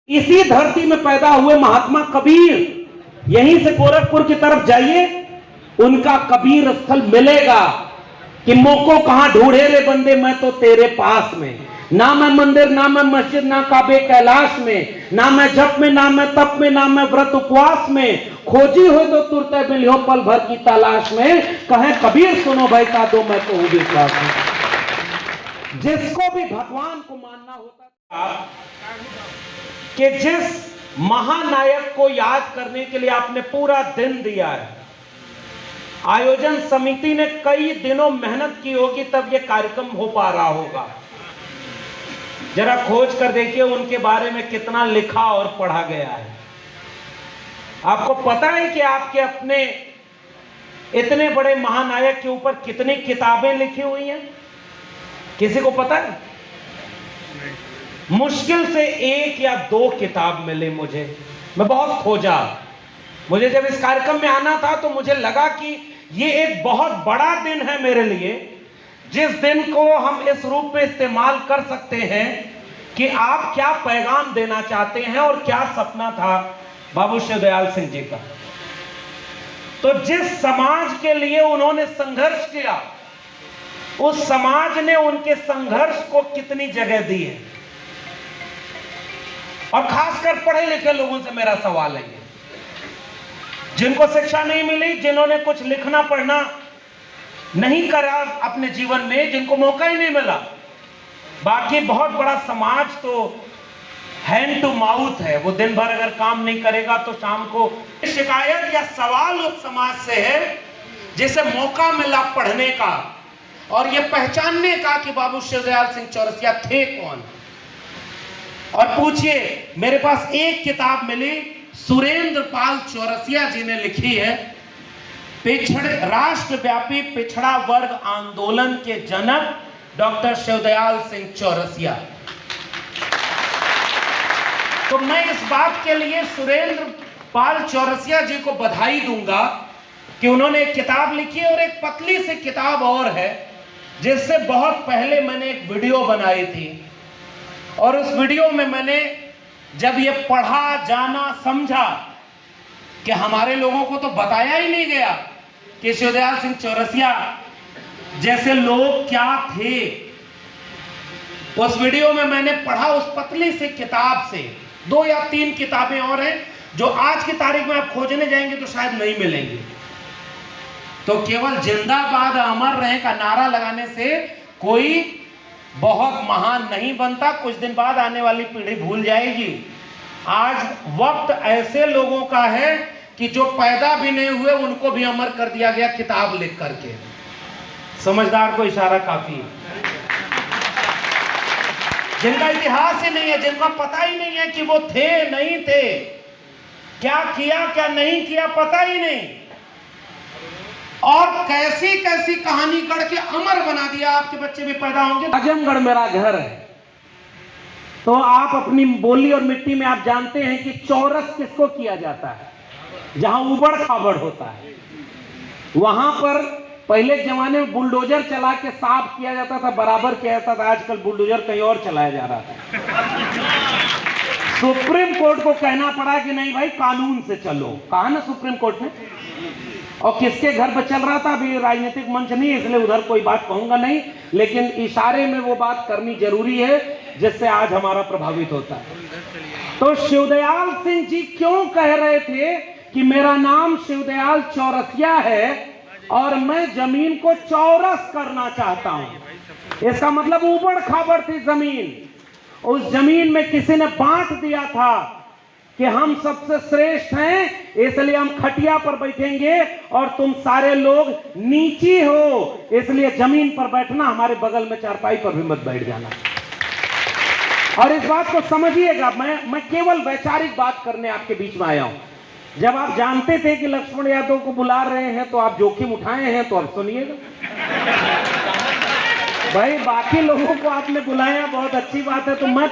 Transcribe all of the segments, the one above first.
इसी धरती में पैदा हुए महात्मा कबीर, यहीं से गोरखपुर की तरफ जाइए, उनका कबीर स्थल मिलेगा कि मोको कहां ढूंढे रे बंदे, मैं तो तेरे पास में। ना मैं मंदिर, ना मैं मस्जिद, ना काबे कैलाश में, ना मैं जप में, ना मैं तप में, ना मैं व्रत उपवास में, खोजी हो तो तुरते मिलियो पल भर की तलाश में। कहे कबीर सुनो भाई का दो, मैं तो हूं विश्वास में। जिसको भी भगवान को मानना होता था कि जिस महानायक को याद करने के लिए आपने पूरा दिन दिया है, आयोजन समिति ने कई दिनों मेहनत की होगी तब यह कार्यक्रम हो पा रहा होगा। जरा खोज कर देखिए उनके बारे में कितना लिखा और पढ़ा गया है। आपको पता है कि आपके अपने इतने बड़े महानायक के ऊपर कितनी किताबें लिखी हुई हैं? किसी को पता है? मुश्किल से 1 या 2 किताब मिले मुझे। मैं बहुत खोजा। मुझे जब इस कार्यक्रम में आना था तो मुझे लगा कि ये एक बहुत बड़ा दिन है मेरे लिए, जिस दिन को हम इस रूप में इस्तेमाल कर सकते हैं कि आप क्या पैगाम देना चाहते हैं और क्या सपना था बाबू शिवदयाल सिंह जी का। तो जिस समाज के लिए उन्होंने संघर्ष किया, उस समाज ने उनके संघर्ष को कितनी जगह दी है। और खासकर पढ़े लिखे लोगों से मेरा सवाल है, जिनको शिक्षा नहीं मिली, जिन्होंने कुछ लिखना पढ़ना नहीं करा अपने जीवन में, जिनको मौका ही नहीं मिला, बाकी बहुत बड़ा समाज तो हैंड टू माउथ है। वो दिन भर अगर काम नहीं करेगा तो शाम को शिकायत या सवाल उस समाज से है जिसे मौका मिला पढ़ने का और ये पहचानने का कि बाबू शिवदयाल सिंह चौरसिया थे कौन। और पूछिए, मेरे पास एक किताब मिली, सुरेंद्र पाल चौरसिया जी ने लिखी है, राष्ट्रव्यापी पिछड़ा वर्ग आंदोलन के जनक डॉक्टर शिवदयाल सिंह चौरसिया। तो मैं इस बात के लिए सुरेंद्र पाल चौरसिया जी को बधाई दूंगा कि उन्होंने एक किताब लिखी है। और एक पतली सी किताब और है जिससे बहुत पहले मैंने एक वीडियो बनाई थी, और उस वीडियो में मैंने जब ये पढ़ा, जाना, समझा कि हमारे लोगों को तो बताया ही नहीं गया कि शिवदयाल सिंह चौरसिया जैसे लोग क्या थे। उस वीडियो में मैंने पढ़ा उस पतली सी किताब से। 2 या 3 किताबें और हैं जो आज की तारीख में आप खोजने जाएंगे तो शायद नहीं मिलेंगी। तो केवल जिंदाबाद अमर रहे का नारा लगाने से कोई बहुत महान नहीं बनता। कुछ दिन बाद आने वाली पीढ़ी भूल जाएगी। आज वक्त ऐसे लोगों का है कि जो पैदा भी नहीं हुए उनको भी अमर कर दिया गया किताब लिख करके। समझदार को इशारा काफी है। जिनका इतिहास ही नहीं है, जिनका पता ही नहीं है कि वो थे नहीं थे, क्या किया क्या नहीं किया पता ही नहीं, और कैसी कैसी कहानी गढ़ के अमर बना दिया। आपके बच्चे भी पैदा होंगे। आजमगढ़ मेरा घर है, तो आप अपनी बोली और मिट्टी में आप जानते हैं कि चौरस किसको किया जाता है, जहां उबड़ खाबड़ होता है। वहां पर पहले जमाने में बुलडोजर चला के साफ किया जाता था, बराबर किया जाता था। आजकल बुलडोजर कहीं और चलाया जा रहा था। सुप्रीम कोर्ट को कहना पड़ा कि नहीं भाई कानून से चलो, कहा ना सुप्रीम कोर्ट ने। और किसके घर पर चल रहा था, अभी राजनीतिक मंच नहीं, इसलिए उधर कोई बात कहूंगा नहीं, लेकिन इशारे में वो बात करनी जरूरी है जिससे आज हमारा प्रभावित होता है। तो शिवदयाल सिंह जी क्यों कह रहे थे कि मेरा नाम शिवदयाल चौरसिया है और मैं जमीन को चौरस करना चाहता हूं। इसका मतलब उबड़ खाबड़ थी जमीन, उस जमीन में किसी ने बांट दिया था कि हम सबसे श्रेष्ठ हैं, इसलिए हम खटिया पर बैठेंगे और तुम सारे लोग नीची हो, इसलिए जमीन पर बैठना, हमारे बगल में चारपाई पर भी मत बैठ जाना। और इस बात को समझिएगा, मैं केवल वैचारिक बात करने आपके बीच में आया हूं। जब आप जानते थे कि लक्ष्मण यादव को बुला रहे हैं तो आप जोखिम उठाए हैं, तो अब सुनिएगा भाई। बाकी लोगों को आपने बुलाया, बहुत अच्छी बात है। तो मैं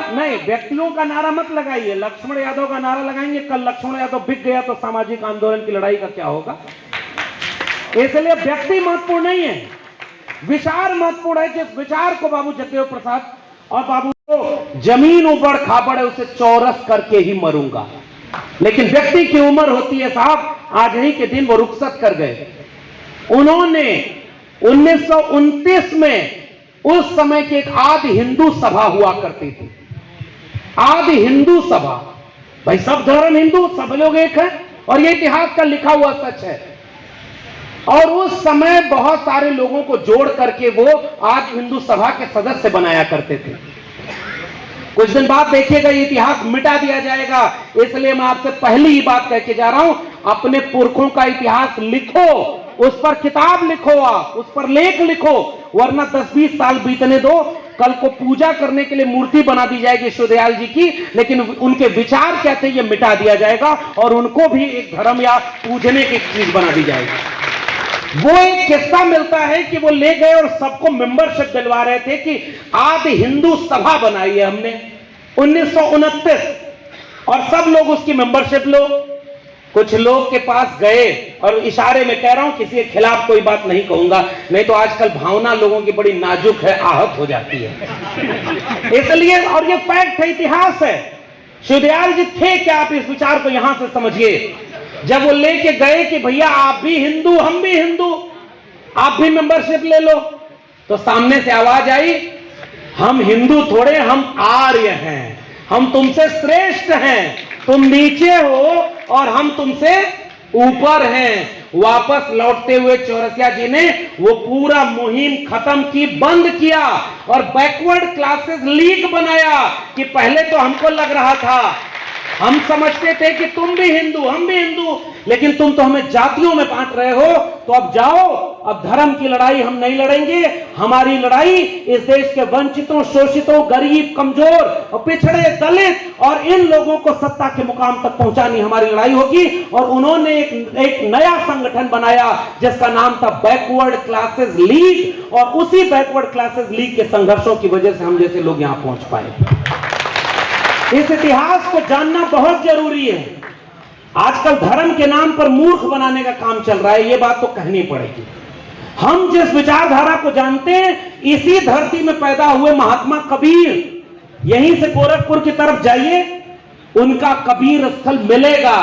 नहीं, व्यक्तियों का नारा मत लगाइए। लक्ष्मण यादव का नारा लगाएंगे, कल लक्ष्मण यादव बिक गया तो सामाजिक आंदोलन की लड़ाई का क्या होगा। इसलिए व्यक्ति महत्वपूर्ण नहीं है, विचार महत्वपूर्ण है। जिस विचार को बाबू जगदेव प्रसाद और बाबू तो जमीन उबड़ खाबड़ है, उसे चौरस करके ही मरूंगा। लेकिन व्यक्ति की उम्र होती है साहब, आज ही के दिन वो रुखसत कर गए। उन्होंने 1929 में उस समय की एक आदि हिंदू सभा हुआ करती थी, आदि हिंदू सभा। भाई सब धर्म हिंदू, सब लोग एक हैं, और ये इतिहास का लिखा हुआ सच है। और उस समय बहुत सारे लोगों को जोड़ करके वो आदि हिंदू सभा के सदस्य बनाया करते थे। कुछ दिन बाद देखिएगा ये इतिहास मिटा दिया जाएगा। इसलिए मैं आपसे पहली ही बात कह के जा रहा हूं, अपने पुरखों का इतिहास लिखो, उस पर किताब लिखो, आप उस पर लेख लिखो, वरना 10-20 साल बीतने दो, कल को पूजा करने के लिए मूर्ति बना दी जाएगी यशोदयाल जी की, लेकिन उनके विचार क्या थे ये मिटा दिया जाएगा और उनको भी एक धर्म या पूजने की चीज बना दी जाएगी। वो एक किस्सा मिलता है कि वो ले गए और सबको मेंबरशिप दिलवा रहे थे कि आदि हिंदू सभा बनाई है हमने 1929, और सब लोग उसकी मेंबरशिप लो। कुछ लोग के पास गए, और इशारे में कह रहा हूं, किसी के खिलाफ कोई बात नहीं कहूंगा, नहीं तो आजकल भावना लोगों की बड़ी नाजुक है, आहत हो जाती है। इसलिए, और ये फैक्ट है, इतिहास है। यशोदयाल जी थे क्या, आप इस विचार को यहां से समझिए। जब वो लेके गए कि भैया आप भी हिंदू, हम भी हिंदू, आप भी मेंबरशिप ले लो, तो सामने से आवाज आई, हम हिंदू थोड़े, हम आर्य हैं, हम तुमसे श्रेष्ठ हैं, तुम नीचे हो और हम तुमसे ऊपर हैं। वापस लौटते हुए चौरसिया जी ने वो पूरा मुहिम खत्म की, बंद किया, और बैकवर्ड क्लासेस लीग बनाया। कि पहले तो हमको लग रहा था, हम समझते थे कि तुम भी हिंदू, हम भी हिंदू, लेकिन तुम तो हमें जातियों में बांट रहे हो, तो अब जाओ, अब धर्म की लड़ाई हम नहीं लड़ेंगे, हमारी लड़ाई इस देश के वंचितों, शोषितों, गरीब, कमजोर और पिछड़े, दलित और इन लोगों को सत्ता के मुकाम तक पहुंचानी हमारी लड़ाई होगी। और उन्होंने एक नया संगठन बनाया जिसका नाम था बैकवर्ड क्लासेस लीग, और उसी बैकवर्ड क्लासेस लीग के संघर्षों की वजह से हम जैसे लोग यहां पहुंच पाए। इस इतिहास को जानना बहुत जरूरी है। आजकल धर्म के नाम पर मूर्ख बनाने का काम चल रहा है, यह बात तो कहनी पड़ेगी। हम जिस विचारधारा को जानते हैं, इसी धरती में पैदा हुए महात्मा कबीर, यहीं से गोरखपुर की तरफ जाइए, उनका कबीर स्थल मिलेगा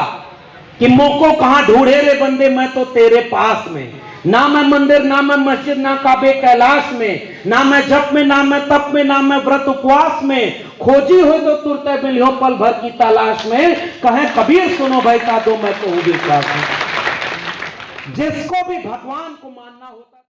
कि मोको कहां ढूंढे रे बंदे, मैं तो तेरे पास में। ना मैं मंदिर, ना मैं मस्जिद, ना काबे कैलाश में, ना मैं जप में, ना मैं तप में, ना मैं व्रत उपवास में, खोजी हो तो तुरते मिलियो पल भर की तलाश में। कहे कबीर सुनो भाई साधो, मैं तो हूं विश्वास में। जिसको भी भगवान को मानना होता